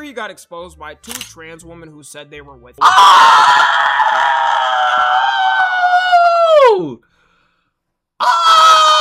He got exposed by two trans women who said they were with him. Oh! Oh!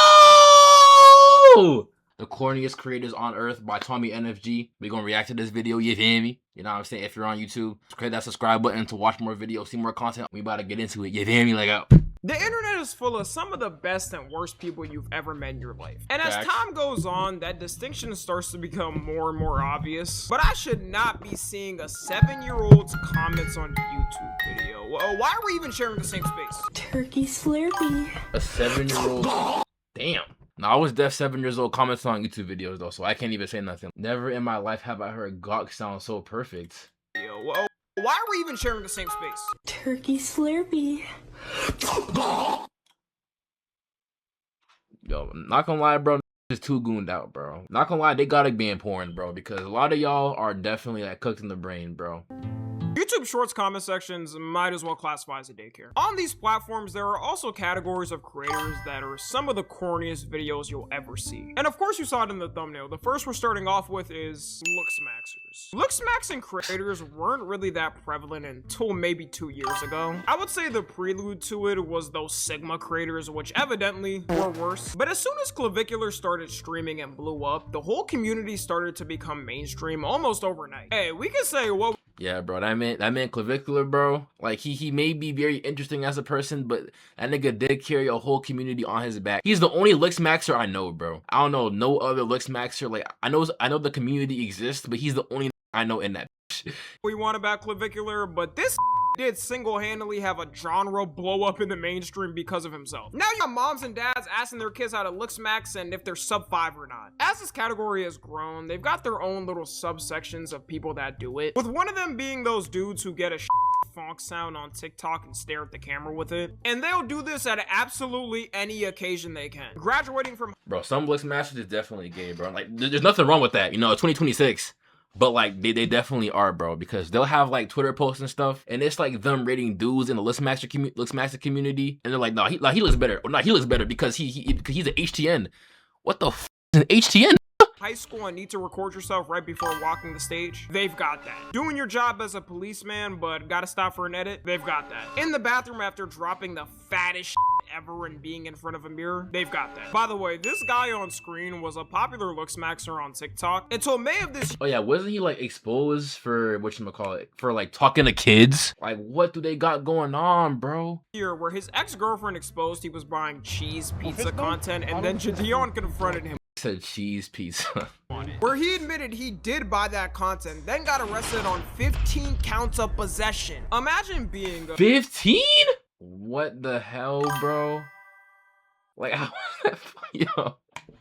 The corniest creators on earth by Tommy NFG. We gonna react to this video, you feel me? You know what I'm saying? If you're on YouTube, hit that subscribe button to watch more videos, see more content. We about to get into it, you feel me? Like, The internet is full of some of the best and worst people you've ever met in your life. And as Facts. time goes on, that distinction starts to become more and more obvious. But I should not be seeing a 7-year-old's comments on YouTube video. Why are we even sharing the same space? Turkey Slurpee. a 7-year-old. Damn. Now, I was deaf 7 years old commenting on YouTube videos though, so I can't even say nothing. Never in my life have I heard Gawk sound so perfect. Why are we even sharing the same space? Turkey Slurpee. Yo, not gonna lie, bro, is too gooned out, bro. Not gonna lie, they gotta be in porn, bro, because a lot of y'all are definitely like cooked in the brain, bro. YouTube Shorts comment sections might as well classify as a daycare. On these platforms, there are also categories of creators that are some of the corniest videos you'll ever see. And of course you saw it in the thumbnail. The first we're starting off with is looksmaxxers. Looksmaxxing creators weren't really that prevalent until maybe 2 years ago. I would say the prelude to it was those Sigma creators, which evidently were worse. But as soon as Clavicular started streaming and blew up, the whole community started to become mainstream almost overnight. Hey, we can say what. Yeah, bro, that man Clavicular, bro. Like, he may be very interesting as a person, but that nigga did carry a whole community on his back. He's the only looksmaxxer I know, bro. I don't know no other looksmaxxer. Like, I know the community exists, but he's the only I know in that. We want about Clavicular, but this did single-handedly have a genre blow up in the mainstream because of himself. Now you got moms and dads asking their kids how to looksmaxx and if they're sub 5 or not. As this category has grown, they've got their own little subsections of people that do it, with one of them being those dudes who get a funk sound on TikTok and stare at the camera with it. And they'll do this at absolutely any occasion they can. Graduating from— Bro, some looksmaxxers is definitely gay, bro. Like, there's nothing wrong with that, you know, 2026. But like they definitely are, bro, because they'll have like Twitter posts and stuff, and it's like them rating dudes in the looksmaxxer community, and they're like, no, he looks better, or no, he looks better because he's an HTN. What the f is an HTN? high school and need to record yourself right before walking the stage, they've got that. Doing your job as a policeman but gotta stop for an edit, they've got that. In the bathroom after dropping the fattest ever and being in front of a mirror, they've got that. By the way, this guy on screen was a popular looksmaxxer on TikTok until May of this— Oh yeah, wasn't he like exposed for whatchamacallit, for like talking to kids? Like, what do they got going on, bro? year, where his ex-girlfriend exposed he was buying cheese pizza content, and then Jadion confronted him. Said cheese pizza. Where he admitted he did buy that content, then got arrested on 15 counts of possession. Imagine being a— 15? What the hell, bro? Like, how is that? Yo.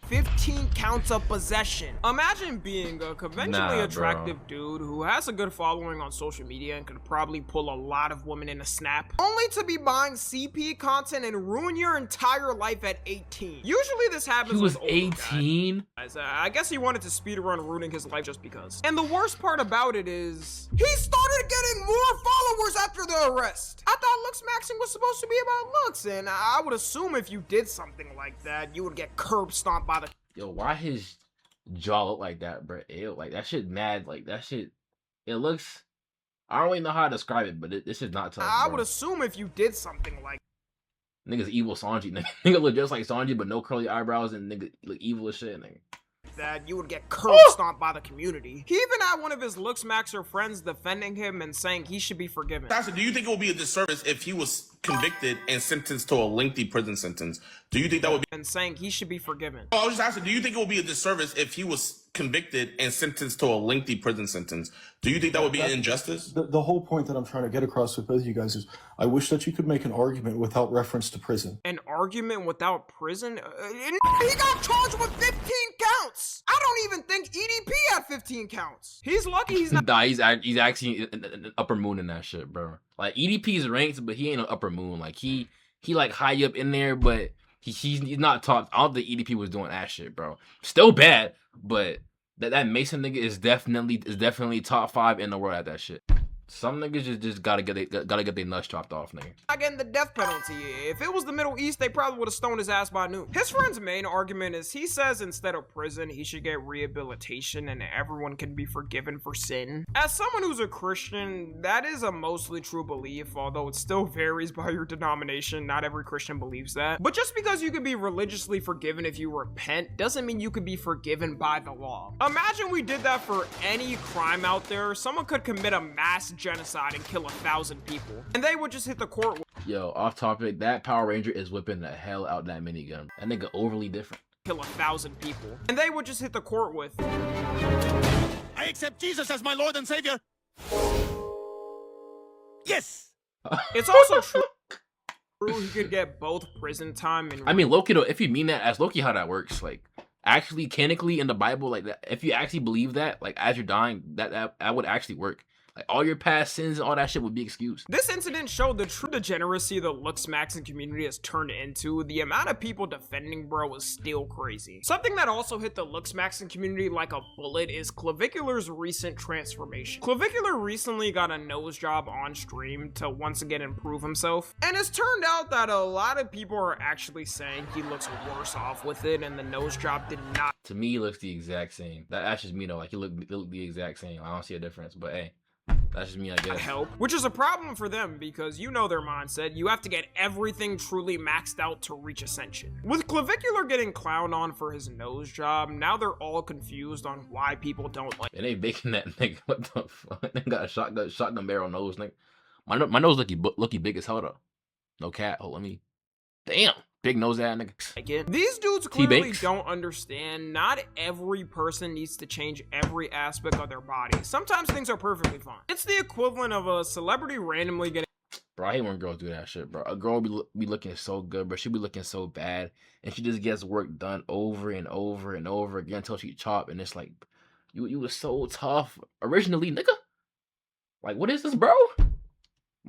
15 counts of possession. Imagine being a conventionally attractive dude who has a good following on social media and could probably pull a lot of women in a snap, only to be buying CP content and ruin your entire life at 18. Usually this happens— He was with older 18? guys. I guess he wanted to speedrun ruining his life just because. And the worst part about it is, he started getting more followers after the arrest. I thought looksmaxxing was supposed to be about looks, and I would assume if you did something like that, you would get curb stomped by the— Yo, why his jaw look like that, bro? Ew, like that shit mad, like that shit, it looks— I don't really know how to describe it, but this is not tough, I bro. would assume if you did something like— Nigga's evil Sanji. Nigga look just like Sanji, but no curly eyebrows, and nigga look evil as shit, nigga. that, you would get curb stomped by the community. He even had one of his looksmaxxer friends defending him and saying he should be forgiven. Pastor, do you think it would be a disservice if he was convicted and sentenced to a lengthy prison sentence? Do you think that would be— And saying he should be forgiven. I was just asking, do you think it would be a disservice if he was convicted and sentenced to a lengthy prison sentence? Do you think that would be an injustice? The whole point that I'm trying to get across with both of you guys is I wish that you could make an argument without reference to prison. An argument without prison? He got charged with 15 counts! I don't even think EDP had 15 counts. He's lucky he's not— Nah, he's actually an upper moon in that shit, bro. Like, EDP is ranked, but he ain't an upper moon. Like, he like high up in there, but he's not top. I don't think EDP was doing that shit, bro. Still bad, but that Mason nigga is definitely top 5 in the world at that shit. Some niggas just gotta get their nuts chopped off, nigga. Not getting the death penalty. If it was the Middle East, they probably would have stoned his ass by noon. His friend's main argument is he says instead of prison, he should get rehabilitation and everyone can be forgiven for sin. As someone who's a Christian, that is a mostly true belief, although it still varies by your denomination. Not every Christian believes that. But just because you can be religiously forgiven if you repent, doesn't mean you can be forgiven by the law. Imagine we did that for any crime out there. Someone could commit a mass genocide and kill 1,000 people, and they would just hit the court. Yo, off topic, that Power Ranger is whipping the hell out that minigun. That nigga overly different. Kill 1,000 people, and they would just hit the court with, I accept Jesus as my Lord and Savior. Yes. It's also true he could get both prison time and I mean, Loki though, if you mean that as Loki, how that works, like actually canonically in the Bible, like that, if you actually believe that, like as you're dying, that would actually work. Like all your past sins and all that shit would be excused. This incident showed the true degeneracy the looksmaxxing community has turned into. The amount of people defending bro is still crazy. Something that also hit the looksmaxxing community like a bullet is Clavicular's recent transformation. Clavicular recently got a nose job on stream to once again improve himself, and it's turned out that a lot of people are actually saying he looks worse off with it, and the nose job did not. To me, he looks the exact same. That's just me though. Like he look the exact same. I don't see a difference, but hey. That's just me, I guess. Help, which is a problem for them because you know their mindset. You have to get everything truly maxed out to reach ascension. With Clavicular getting clowned on for his nose job, now they're all confused on why people don't like. And they baking that nigga. What the fuck? They got a shotgun barrel nose, nigga. My nose looky big as hell though. No cat. Hold on me. Damn. Big nose ass nigga. These dudes clearly don't understand. Not every person needs to change every aspect of their body. Sometimes things are perfectly fine. It's the equivalent of a celebrity randomly getting. Bro, I hate when girls do that shit, bro. A girl be looking so good, bro. She be looking so bad, and she just gets work done over and over and over again until she chop, and it's like, you was so tough originally, nigga. Like, what is this, bro?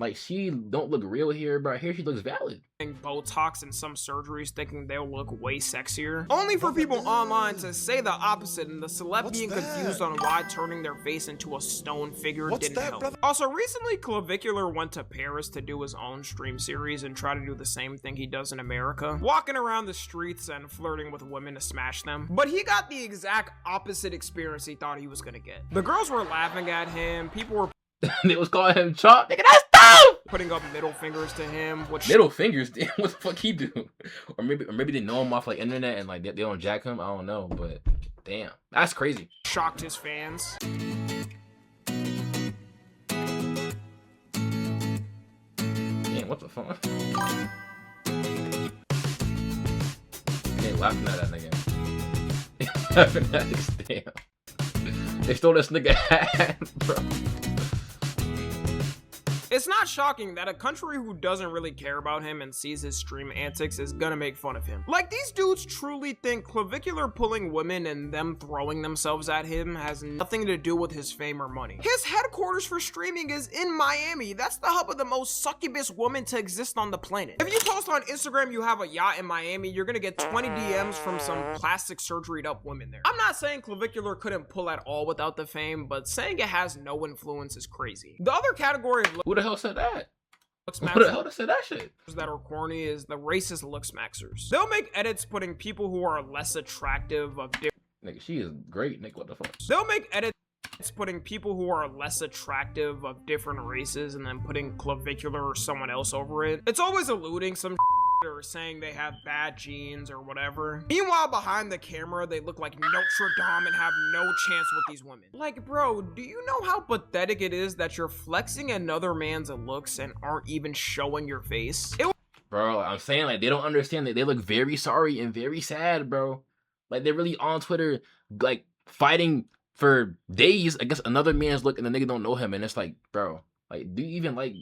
Like, she don't look real here, bro. Here she looks valid. Botox and some surgeries thinking they'll look way sexier. Only for people online to say the opposite and the celeb being confused on why turning their face into a stone figure didn't help. Brother? Also, recently Clavicular went to Paris to do his own stream series and try to do the same thing he does in America. Walking around the streets and flirting with women to smash them. But he got the exact opposite experience he thought he was gonna get. The girls were laughing at him, people were they was calling him Chop. Nigga, that's dope! Putting up middle fingers to him. Which middle fingers? Damn, what the fuck he do? Or maybe they know him off like internet and like they don't jack him. I don't know, but damn, that's crazy. Shocked his fans. Damn, what the fuck? They laughing at that nigga. They laughing at this. Damn. They stole this nigga hat, bro. It's not shocking that a country who doesn't really care about him and sees his stream antics is gonna make fun of him. Like, these dudes truly think Clavicular pulling women and them throwing themselves at him has nothing to do with his fame or money. His headquarters for streaming is in Miami. That's the hub of the most succubus woman to exist on the planet. If you post on Instagram you have a yacht in Miami, you're gonna get 20 DMs from some plastic surgeryed up women there. I'm not saying Clavicular couldn't pull at all without the fame, but saying it has no influence is crazy. The other category of who the hell said that? Who the hell said that shit? That are corny is the racist looksmaxxers. They'll make edits putting people who are less attractive of different. Nigga, she is great, nigga. What the fuck? They'll make edits putting people who are less attractive of different races and then putting Clavicular or someone else over it. It's always alluding some or saying they have bad genes or whatever. Meanwhile, behind the camera, they look like Notre Dame and have no chance with these women. Like, bro, do you know how pathetic it is that you're flexing another man's looks and aren't even showing your face? Bro, I'm saying, like, they don't understand that they look very sorry and very sad, bro. Like, they're really on Twitter, like, fighting for days against another man's look and the nigga don't know him. And it's like, bro, like, do you even like,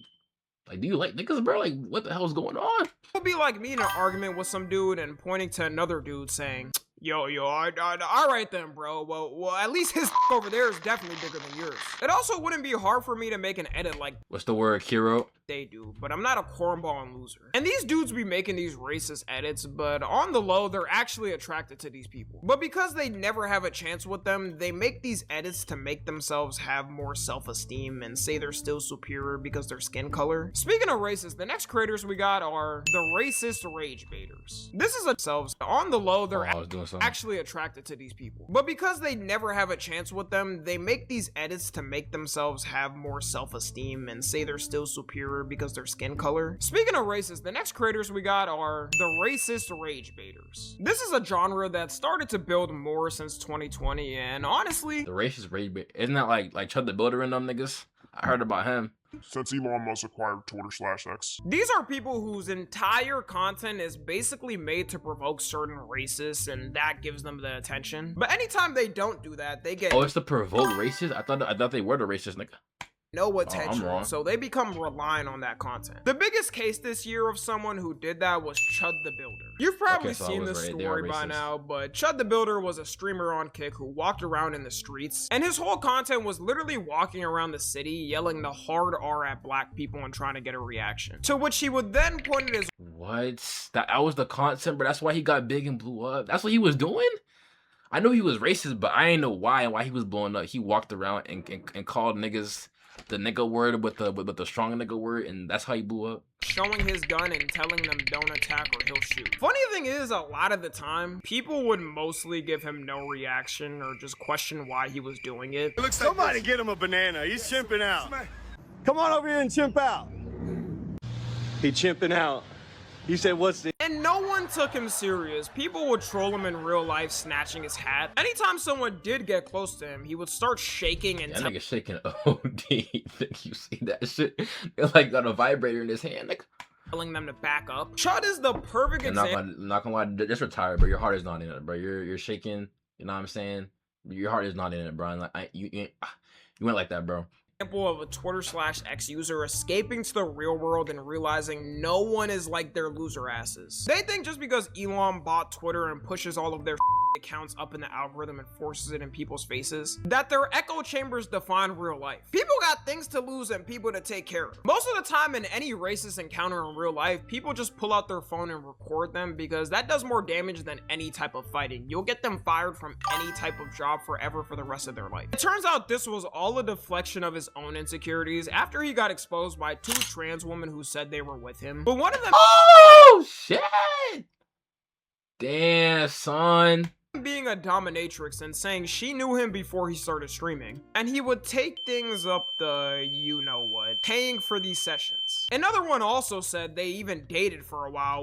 do you like niggas, bro? Like, what the hell's going on? It would be like me in an argument with some dude and pointing to another dude saying, yo, all right then, bro. Well, at least his over there is definitely bigger than yours. It also wouldn't be hard for me to make an edit like, what's the word, Kiro? they do, but I'm not a cornball and loser. And these dudes be making these racist edits, but on the low, they're actually attracted to these people. But because they never have a chance with them, they make these edits to make themselves have more self-esteem and say they're still superior because their skin color. Speaking of racist, the next creators we got are the racist rage baiters. This is themselves on the low, they're actually attracted to these people. But because they never have a chance with them, they make these edits to make themselves have more self-esteem and say they're still superior because their skin color. Speaking of racist, the next creators we got are the racist rage baiters. This is a genre that started to build more since 2020, and honestly, the racist rage bait, isn't that like Chud the Builder and them niggas? I heard about him. Since Elon Musk acquired Twitter/X. These are people whose entire content is basically made to provoke certain races, and that gives them the attention. But anytime they don't do that, they get it's to provoke racists? I thought they were the racist nigga. no attention, so they become reliant on that content. The biggest case this year of someone who did that was Chud the Builder. You've probably seen this story by now, but Chud the Builder was a streamer on Kick who walked around in the streets, and his whole content was literally walking around the city yelling the hard R at black people and trying to get a reaction, to which he would then point at his That was the content, but that's why he got big and blew up. That's what he was doing? I know he was racist, but I ain't know why and why he was blowing up. He walked around and called niggas the nigga word with the strong nigga word, and that's how he blew up. Showing his gun and telling them don't attack or he'll shoot. Funny thing is, a lot of the time, people would mostly give him no reaction or just question why he was doing it. Somebody get him a banana. He's chimping out. Come on over here and chimp out. He chimping out. He said, what's the... And no one took him serious. People would troll him in real life, snatching his hat. Anytime someone did get close to him, he would start shaking and that nigga shaking OD. You see that shit? It like got a vibrator in his hand. Like, telling them to back up. Chud is the perfect example. Not gonna lie, just retire, bro. Your heart is not in it, bro. You're shaking. You know what I'm saying? Your heart is not in it, bro. Like you went like that, bro. Example of a Twitter/X user escaping to the real world and realizing no one is like their loser asses. They think just because Elon bought Twitter and pushes all of their accounts up in the algorithm and forces it in people's faces, that their echo chambers define real life. People got things to lose and people to take care of. Most of the time in any racist encounter in real life, people just pull out their phone and record them because that does more damage than any type of fighting. You'll get them fired from any type of job forever for the rest of their life. It turns out this was all a deflection of his own insecurities after he got exposed by 2 trans women who said they were with him. But one of them— oh shit! Damn, son. Being a dominatrix and saying she knew him before he started streaming, and he would take things up the you-know-what, paying for these sessions. Another one also said they even dated for a while.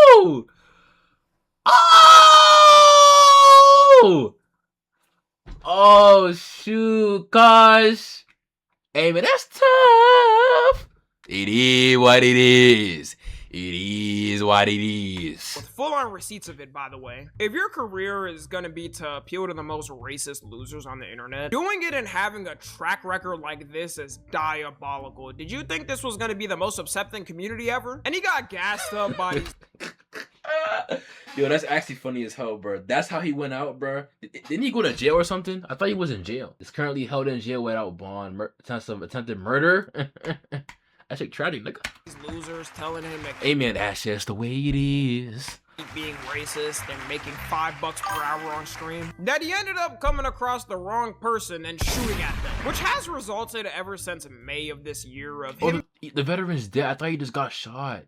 Oh! Oh! Oh shoot, gosh. Hey man, that's tough. It is what it is. It is what it is. With full-on receipts of it, by the way. If your career is gonna be to appeal to the most racist losers on the internet, doing it and having a track record like this is diabolical. Did you think this was gonna be the most accepting community ever? And he got gassed up by these— Yo, that's actually funny as hell, bro. That's how he went out, bro. Didn't he go to jail or something? I thought he was in jail. He's currently held in jail without bond. Attempted murder. That shit tragic, nigga. These losers telling him that— hey man, that's just the way it is. Being racist and making $5 per hour on stream, that he ended up coming across the wrong person and shooting at them, which has resulted ever since May of this year of him— the veteran's dead. I thought he just got shot.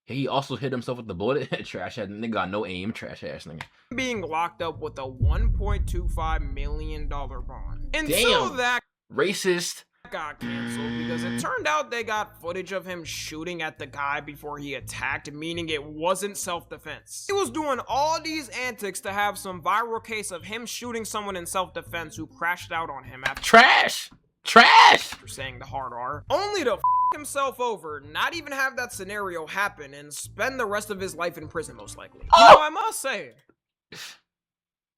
He also hit himself with the bullet. Trash ass nigga, got no aim. Trash ass nigga. Being locked up with a $1.25 million bond. Until that racist got canceled because it turned out they got footage of him shooting at the guy before he attacked, meaning it wasn't self-defense. He was doing all these antics to have some viral case of him shooting someone in self-defense who crashed out on him after— trash after saying the hard R, only to himself over, not even have that scenario happen, and spend the rest of his life in prison most likely. You know, I must say,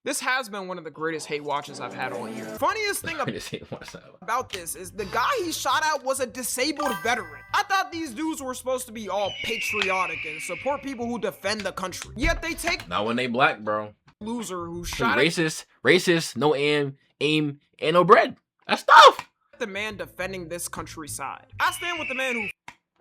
this has been one of the greatest hate watches I've had all year. Funniest thing about this is the guy he shot at was a disabled veteran. I thought these dudes were supposed to be all patriotic and support people who defend the country. Yet they take— not when they black, bro. Loser who shot racist, no aim, and no bread. That's tough. the man defending this country's side. I stand with the man who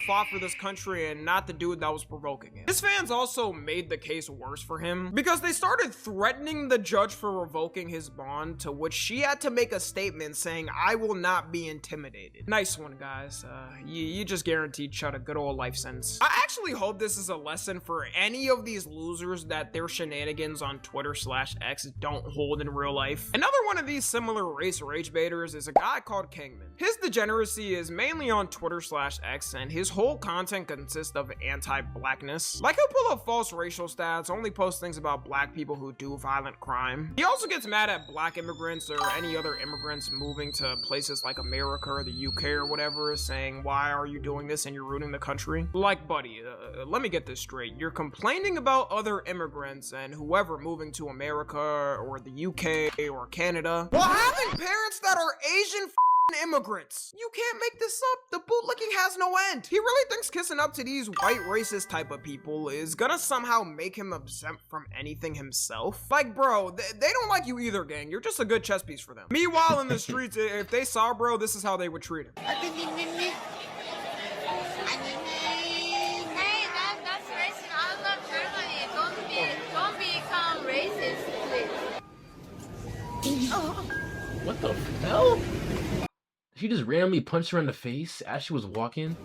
fought for this country and not the dude that was provoking it. His fans also made the case worse for him because they started threatening the judge for revoking his bond, to which she had to make a statement saying, "I will not be intimidated." Nice one, guys. You just guaranteed Chud a good old life sentence. I actually hope this is a lesson for any of these losers that their shenanigans on Twitter/X don't hold in real life. Another one of these similar race rage baiters is a guy called Kingman. His degeneracy is mainly on Twitter/X, and his whole content consists of anti-blackness. Like, he'll pull up false racial stats, only post things about black people who do violent crime. He also gets mad at black immigrants or any other immigrants moving to places like America or the UK or whatever, saying, "Why are you doing this and you're ruining the country?" Like, buddy, let me get this straight. You're complaining about other immigrants and whoever moving to America or the UK or Canada while having parents that are Asian immigrants. You can't make this up. The bootlicking has no end. He really thinks kissing up to these white racist type of people is gonna somehow make him exempt from anything himself. Like, bro, they don't like you either, gang. You're just a good chess piece for them. Meanwhile, in the streets, if they saw bro, this is how they would treat him. Hey, that's racist. I love Germany. Don't become racist, please. What the hell? She just randomly punched her in the face as she was walking.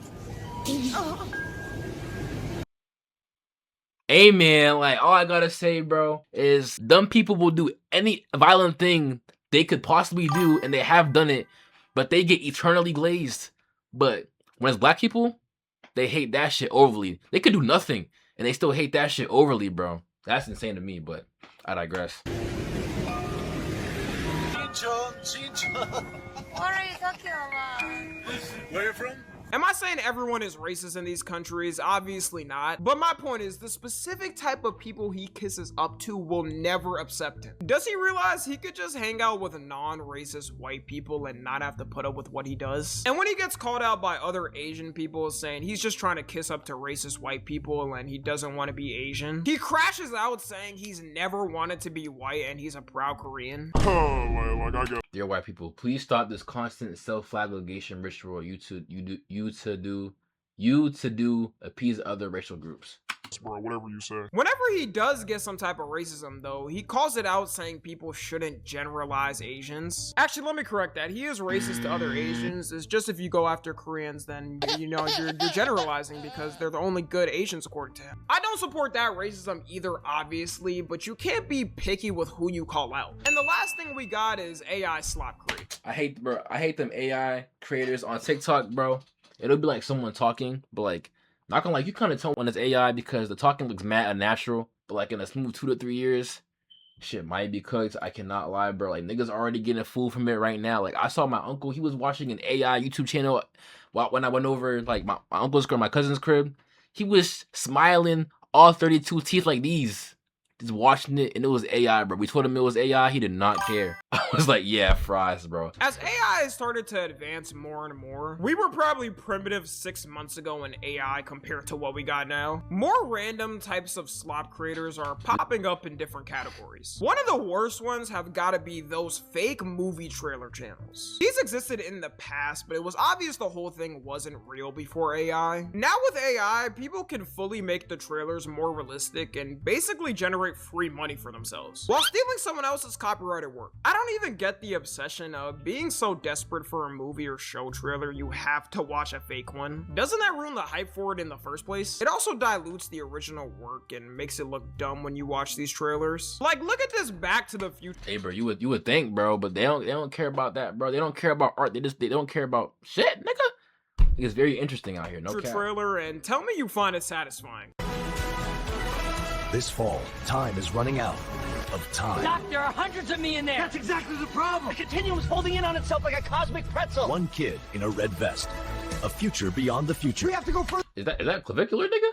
Hey man, like, all I gotta say, bro, is dumb people will do any violent thing they could possibly do, and they have done it, but they get eternally glazed. But when it's black people, they hate that shit overly. They could do nothing, and they still hate that shit overly, bro. That's insane to me, but I digress. What are you talking about? Where are you from? Am I saying everyone is racist in these countries? Obviously not. But my point is, the specific type of people he kisses up to will never accept him. Does he realize he could just hang out with non-racist white people and not have to put up with what he does? And when he gets called out by other Asian people saying he's just trying to kiss up to racist white people and he doesn't want to be Asian, he crashes out saying he's never wanted to be white and he's a proud Korean. Like I get. Dear white people, please stop this constant self-flagellation ritual you to do appease other racial groups. Bro, whatever you say. Whenever he does get some type of racism though, he calls it out saying people shouldn't generalize Asians. Actually, let me correct that. He is racist to other Asians. It's just if you go after Koreans, then you know you're generalizing because they're the only good Asians according to him. I don't support that racism either, obviously, but you can't be picky with who you call out. And the last thing we got is AI slop creep. I hate them AI creators on TikTok, bro. It'll be like someone talking, but like, not gonna like, you kind of tell when it's AI because the talking looks mad unnatural, but like in a smooth 2 to 3 years, shit might be cooked. I cannot lie, bro. Like, niggas already getting fooled from it right now. Like, I saw my uncle, he was watching an AI YouTube channel when I went over like my uncle's crib, my cousin's crib. He was smiling, all 32 teeth like these. Just watching it, and it was AI, bro. We told him it was AI. He did not care. I was like, yeah, fries, bro. As AI started to advance more and more, we were probably primitive 6 months ago in AI compared to what we got now. More random types of slop creators are popping up in different categories. One of the worst ones have got to be those fake movie trailer channels. These existed in the past, but it was obvious the whole thing wasn't real before AI. Now with AI, people can fully make the trailers more realistic and basically generate free money for themselves while stealing someone else's copyrighted work. I don't even get the obsession of being so desperate for a movie or show trailer you have to watch a fake one. Doesn't that ruin the hype for it in the first place? It also dilutes the original work and makes it look dumb when you watch these trailers. Like, look at this Back to the Future. Hey, bro, you would think, bro, but they don't care about that, bro. They don't care about art. They don't care about shit, nigga. It's very interesting out here. No cap. Trailer, and tell me you find it satisfying. This fall, time is running out of time. Doc, there are hundreds of me in there. That's exactly the problem. The continuum is folding in on itself like a cosmic pretzel. One kid in a red vest. A future beyond the future. We have to go further. Is that Clavicular, nigga?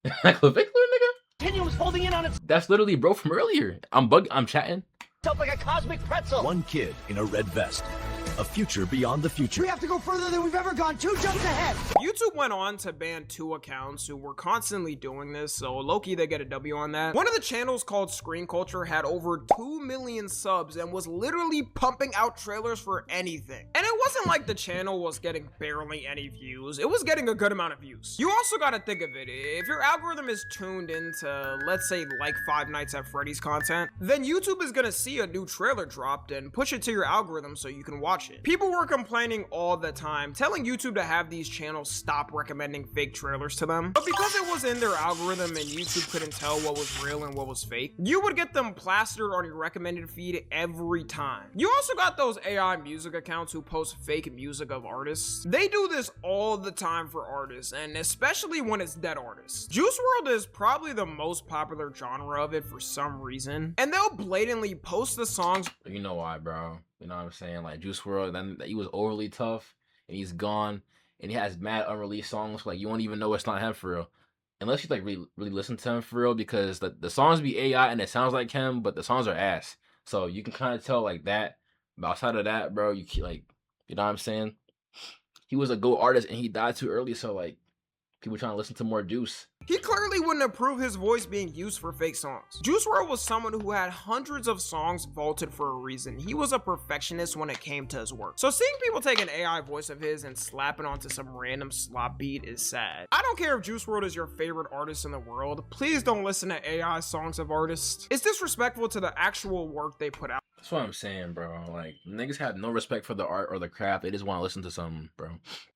Is that Clavicular, nigga? Continuum is folding in on itself. That's literally bro from earlier. I'm chatting. Like a cosmic pretzel. One kid in a red vest. A future beyond the future. We have to go further than we've ever gone. 2 jumps ahead. YouTube went on to ban 2 accounts who were constantly doing this, so low-key they get a W on that. One of the channels called Screen Culture had over 2 million subs and was literally pumping out trailers for anything. And it wasn't like the channel was getting barely any views, it was getting a good amount of views. You also gotta think of it, if your algorithm is tuned into, let's say, like Five Nights at Freddy's content, then YouTube is gonna see a new trailer dropped and push it to your algorithm so you can watch it. People were complaining all the time, telling YouTube to have these channels stop recommending fake trailers to them. But because it was in their algorithm and YouTube couldn't tell what was real and what was fake, you would get them plastered on your recommended feed every time. You also got those AI music accounts who post fake music of artists. They do this all the time for artists, and especially when it's dead artists. Juice WRLD is probably the most popular genre of it for some reason, and they'll blatantly post the songs. You know why, bro? You know what I'm saying? Like Juice WRLD, then he was overly tough, and he's gone, and he has mad unreleased songs. Like you won't even know it's not him for real, unless you like really listen to him for real, because the songs be AI and it sounds like him, but the songs are ass. So you can kind of tell like that. But outside of that, bro, you keep, like, you know what I'm saying? He was a GOAT artist and he died too early, so like people trying to listen to more Juice. He clearly wouldn't approve his voice being used for fake songs. Juice WRLD was someone who had hundreds of songs vaulted for a reason. He was a perfectionist when it came to his work. So seeing people take an AI voice of his and slap it onto some random slop beat is sad. I don't care if Juice WRLD is your favorite artist in the world, please don't listen to AI songs of artists. It's disrespectful to the actual work they put out. That's what I'm saying, bro. Like, niggas have no respect for the art or the craft. They just want to listen to something, bro.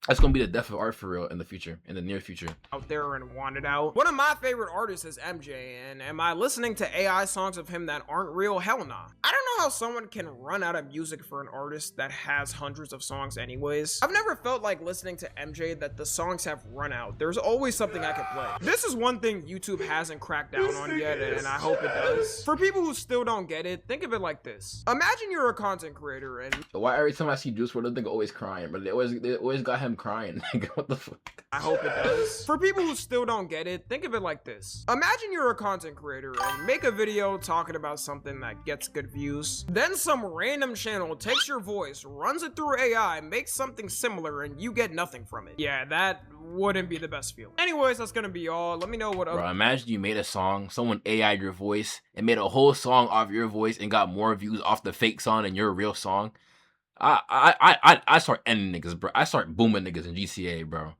That's gonna be the death of art for real in the future, in the near future. Out there and want it out. One of my favorite artists is MJ, and am I listening to AI songs of him that aren't real? Hell nah. I don't know how someone can run out of music for an artist that has hundreds of songs anyways. I've never felt like listening to MJ that the songs have run out. There's always something I could play. This is one thing YouTube hasn't cracked down on yet, and I hope it does. For people who still don't get it, think of it like this. Imagine you're a content creator and why every time I see Juice WRLD, they always crying, but they always got him crying. Like, what the fuck? I hope it does. For people who still don't get it, think of it like this. Imagine you're a content creator and make a video talking about something that gets good views. Then some random channel takes your voice, runs it through AI, makes something similar, and you get nothing from it. Yeah, that wouldn't be the best feeling. Anyways, that's gonna be all. Let me know what Bro, imagine you made a song, someone AI'd your voice and made a whole song off your voice and got more views off the fake song than your real song. I start ending niggas, bro. I start booming niggas in GTA, bro.